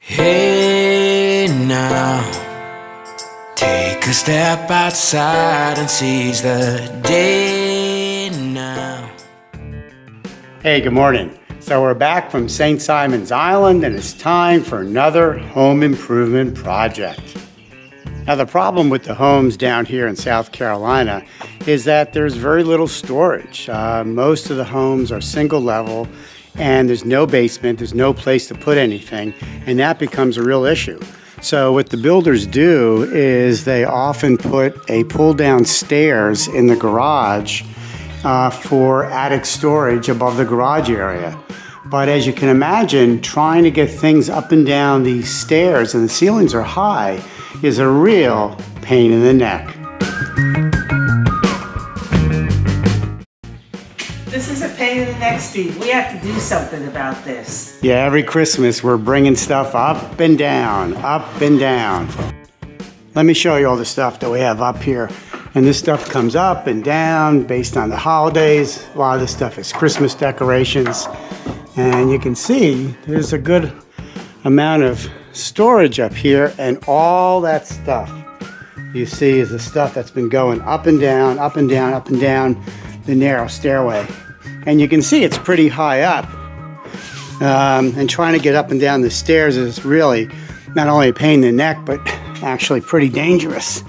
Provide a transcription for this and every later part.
Hey now, take a step outside and seize the day now. Hey, good morning. So we're back from St. Simon's Island and it's time for another home improvement project. Now the problem with the homes down here in South Carolina is that there's very little storage. Most of the homes are single level and there's no basement, there's no place to put anything, and that becomes a real issue. So what the builders do is they often put a pull-down stairs in the garage for attic storage above the garage area. But as you can imagine, trying to get things up and down these stairs, and the ceilings are high, is a real pain in the neck. This is a pain in the neck, Steve. We have to do something about this. Yeah, every Christmas we're bringing stuff up and down, up and down. Let me show you all the stuff that we have up here. And this stuff comes up and down based on the holidays. A lot of this stuff is Christmas decorations. And you can see there's a good amount of storage up here, and all that stuff you see is the stuff that's been going up and down, up and down, up and down the narrow stairway. And you can see it's pretty high up. And trying to get up and down the stairs is really not only a pain in the neck, but actually pretty dangerous.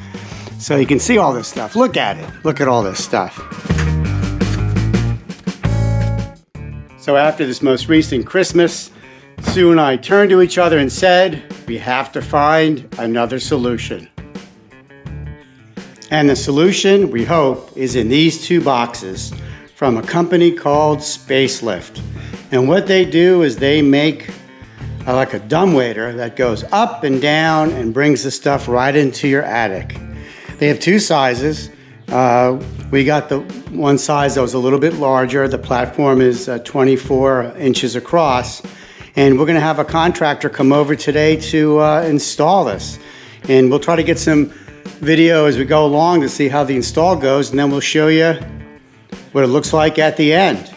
So you can see all this stuff. Look at it. Look at all this stuff. So after this most recent Christmas, Sue and I turned to each other and said, we have to find another solution. And the solution, we hope, is in these two boxes from a company called SpaceLift. And what they do is they make like a dumbwaiter that goes up and down and brings the stuff right into your attic. They have two sizes. We got the one size that was a little bit larger. The platform is 24 inches across. And we're gonna have a contractor come over today to install this. And we'll try to get some video as we go along to see how the install goes, and then we'll show you what it looks like at the end.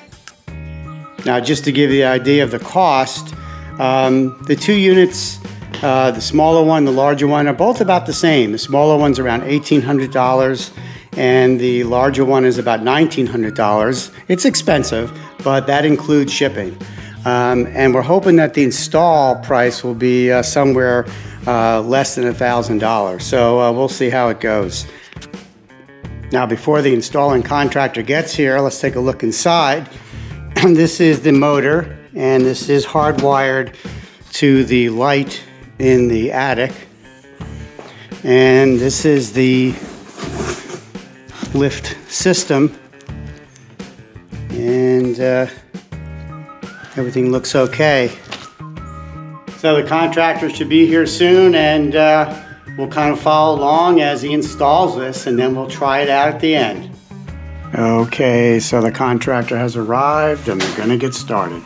Now, just to give you the idea of the cost, the two units, the smaller one, the larger one, are both about the same. The smaller one's around $1,800 and the larger one is about $1,900. It's expensive, but that includes shipping. And we're hoping that the install price will be somewhere less than $1,000. So we'll see how it goes. Now, before the installing contractor gets here, let's take a look inside. This is the motor, and this is hardwired to the light in the attic. And this is the lift system. And everything looks okay. So the contractor should be here soon, and we'll kind of follow along as he installs this, and then we'll try it out at the end. Okay, so the contractor has arrived and we're gonna get started.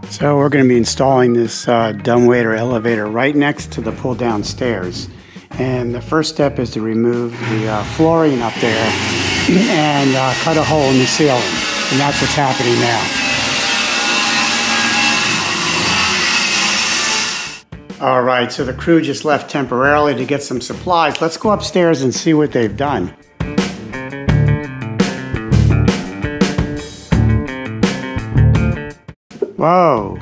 So we're gonna be installing this dumbwaiter elevator right next to the pull down stairs. And the first step is to remove the flooring up there and cut a hole in the ceiling. And that's what's happening now. All right, so the crew just left temporarily to get some supplies. Let's go upstairs and see what they've done. Whoa.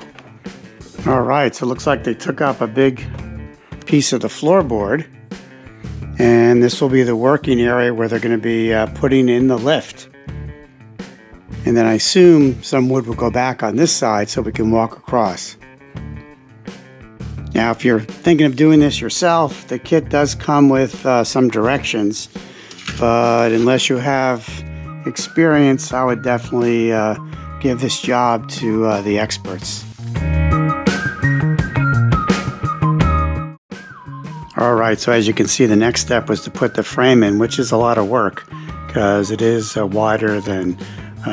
All right, so it looks like they took up a big piece of the floorboard. And this will be the working area where they're gonna be putting in the lift. And then I assume some wood will go back on this side so we can walk across. Now, if you're thinking of doing this yourself, the kit does come with some directions, but unless you have experience, I would definitely give this job to the experts. All right, so as you can see, the next step was to put the frame in, which is a lot of work because it is wider than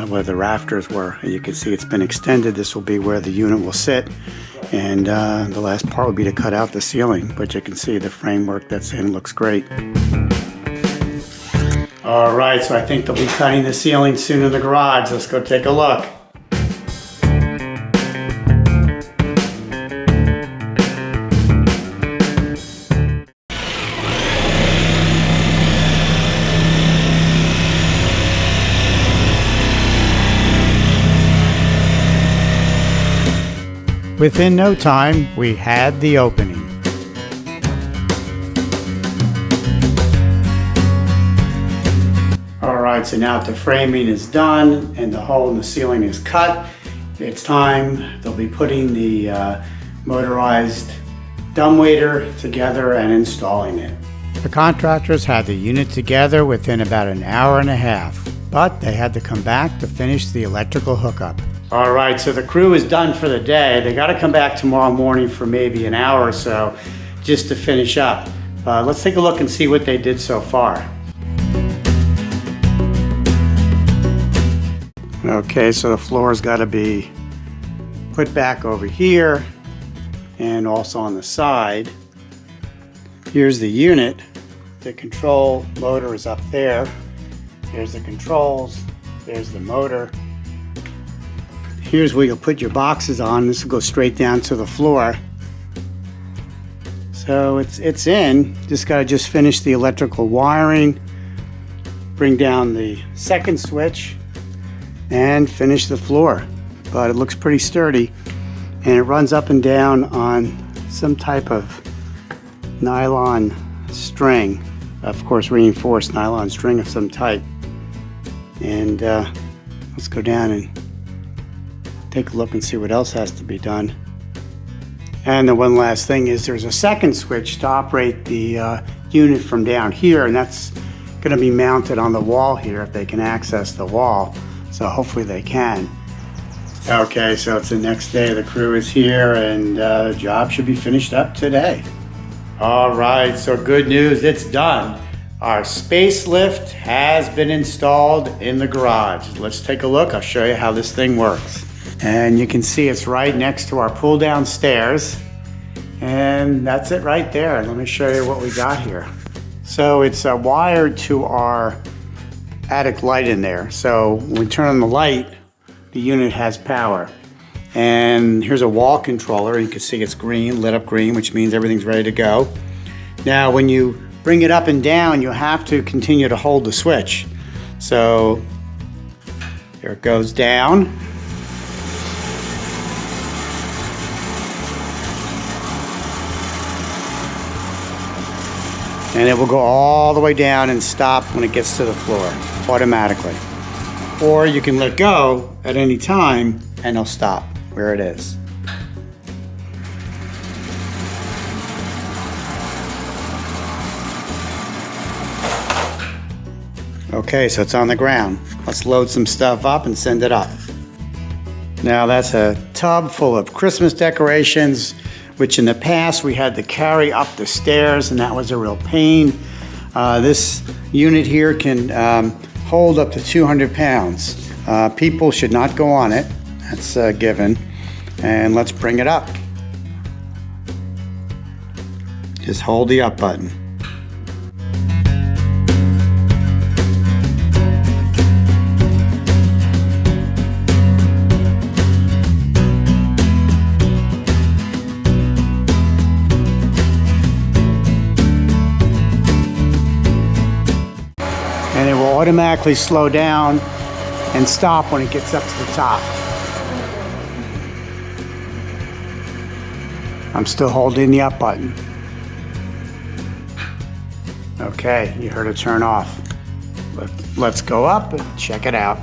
where the rafters were. And you can see it's been extended. This will be where the unit will sit. And the last part would be to cut out the ceiling, but you can see the framework that's in looks great. All right, so I think they'll be cutting the ceiling soon in the garage. Let's go take a look. Within no time, we had the opening. Alright, so now that the framing is done and the hole in the ceiling is cut, it's time they'll be putting the motorized dumbwaiter together and installing it. The contractors had the unit together within about an hour and a half, but they had to come back to finish the electrical hookup. All right, so the crew is done for the day. They got to come back tomorrow morning for maybe an hour or so just to finish up. Let's take a look and see what they did so far. Okay, so the floor's got to be put back over here and also on the side. Here's the unit. The control motor is up there. There's the controls. There's the motor. Here's where you'll put your boxes on. This will go straight down to the floor. So it's in. Just got to finish the electrical wiring, bring down the second switch, and finish the floor. But it looks pretty sturdy, and it runs up and down on some type of nylon string, of course reinforced nylon string of some type. And let's go down and take a look and see what else has to be done. And the one last thing is there's a second switch to operate the unit from down here, and that's going to be mounted on the wall here if they can access the wall. So hopefully they can. Okay, so it's the next day. The crew is here, and the job should be finished up today. All right, so good news, it's done. Our SpaceLift has been installed in the garage. Let's take a look. I'll show you how this thing works. And you can see it's right next to our pull-down stairs. And that's it right there. Let me show you what we got here. So it's wired to our attic light in there. So when we turn on the light, the unit has power. And here's a wall controller. You can see it's green, lit up green, which means everything's ready to go. Now, when you bring it up and down, you have to continue to hold the switch. So here it goes down. And it will go all the way down and stop when it gets to the floor automatically. Or you can let go at any time and it'll stop where it is. Okay, so it's on the ground. Let's load some stuff up and send it up. Now that's a tub full of Christmas decorations, which in the past we had to carry up the stairs, and that was a real pain. This unit here can hold up to 200 pounds. People should not go on it. That's a given. And let's bring it up. Just hold the up button. And it will automatically slow down and stop when it gets up to the top. I'm still holding the up button. Okay, you heard it turn off. Let's go up and check it out.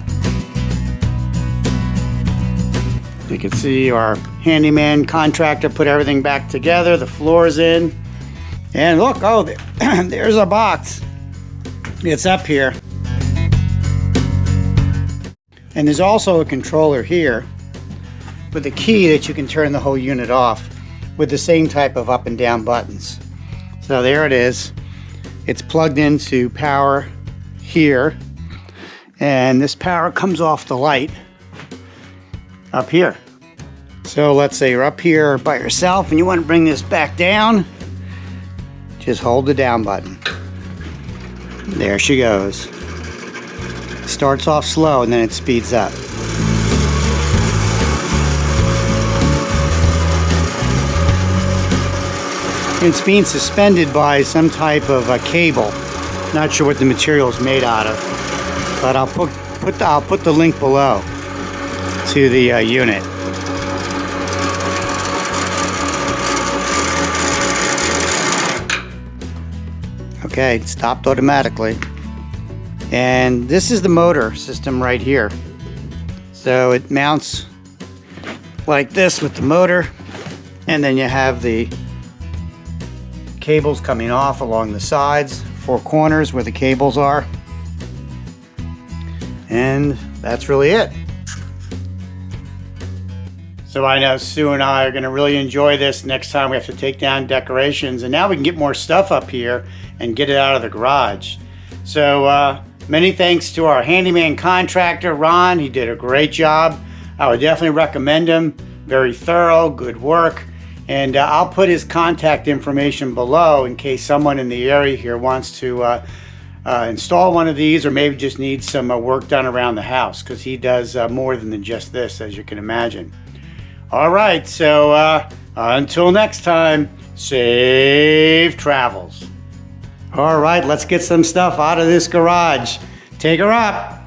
You can see our handyman contractor put everything back together. The floor's in. And look, oh, there's a box. It's up here. And there's also a controller here with a key that you can turn the whole unit off with the same type of up and down buttons. So there it is. It's plugged into power here, and this power comes off the light up here. So let's say you're up here by yourself and you want to bring this back down, just hold the down button. There she goes. Starts off slow and then it speeds up. It's being suspended by some type of a cable. Not sure what the material is made out of, but I'll put the link below to the unit. Okay, it stopped automatically. And this is the motor system right here. So it mounts like this with the motor, and then you have the cables coming off along the sides, 4 corners where the cables are. And that's really it. So I know Sue and I are going to really enjoy this next time we have to take down decorations. And now we can get more stuff up here and get it out of the garage. So many thanks to our handyman contractor, Ron. He did a great job. I would definitely recommend him. Very thorough, good work. And I'll put his contact information below in case someone in the area here wants to install one of these, or maybe just needs some work done around the house, because he does more than just this, as you can imagine. All right, so until next time, safe travels. All right, let's get some stuff out of this garage. Take her up.